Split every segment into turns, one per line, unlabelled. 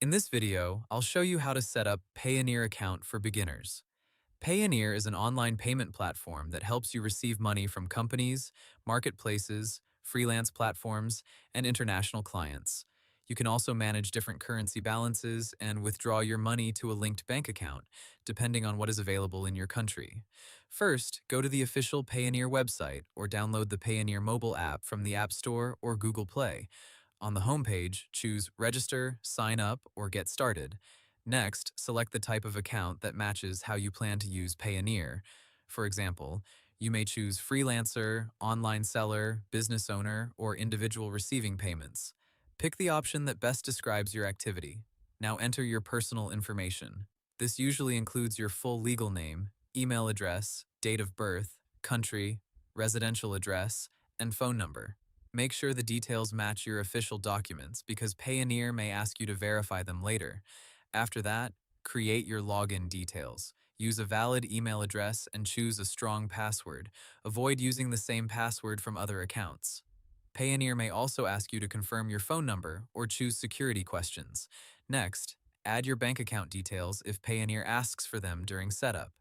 In this video, I'll show you how to set up Payoneer account for beginners. Payoneer is an online payment platform that helps you receive money from companies, marketplaces, freelance platforms, and international clients. You can also manage different currency balances and withdraw your money to a linked bank account, depending on what is available in your country. First, go to the official Payoneer website or download the Payoneer mobile app from the App Store or Google Play. On the homepage, choose Register, Sign Up, or Get Started. Next, select the type of account that matches how you plan to use Payoneer. For example, you may choose freelancer, online seller, business owner, or individual receiving payments. Pick the option that best describes your activity. Now enter your personal information. This usually includes your full legal name, email address, date of birth, country, residential address, and phone number. Make sure the details match your official documents because Payoneer may ask you to verify them later. After that, create your login details. Use a valid email address and choose a strong password. Avoid using the same password from other accounts. Payoneer may also ask you to confirm your phone number or choose security questions. Next, add your bank account details if Payoneer asks for them during setup.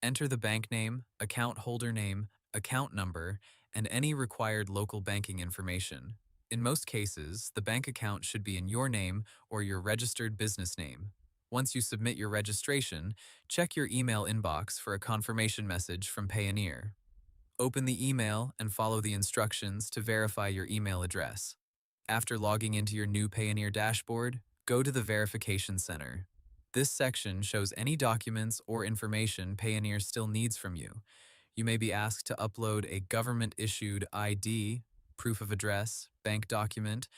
Enter the bank name, account holder name, account number, and any required local banking information. In most cases, the bank account should be in your name or your registered business name. Once you submit your registration, check your email inbox for a confirmation message from Payoneer. Open the email and follow the instructions to verify your email address. After logging into your new Payoneer dashboard, go to the Verification Center. This section shows any documents or information Payoneer still needs from you. You may be asked to upload a government-issued ID, proof of address, bank document,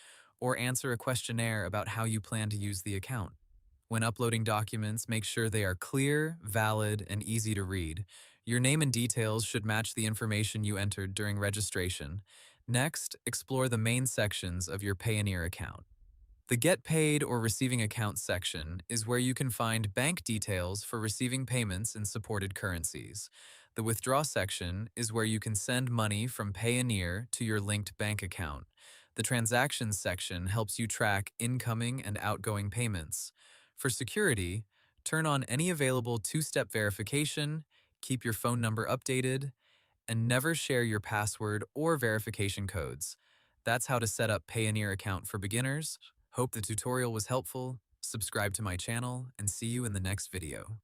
or answer a questionnaire about how you plan to use the account. When uploading documents, make sure they are clear, valid, and easy to read. Your name and details should match the information you entered during registration. Next, explore the main sections of your Payoneer account. The Get Paid or Receiving Accounts section is where you can find bank details for receiving payments in supported currencies. The Withdraw section is where you can send money from Payoneer to your linked bank account. The Transactions section helps you track incoming and outgoing payments. For security, turn on any available two-step verification, keep your phone number updated, and never share your password or verification codes. That's how to set up Payoneer account for beginners. Hope the tutorial was helpful. Subscribe to my channel and see you in the next video.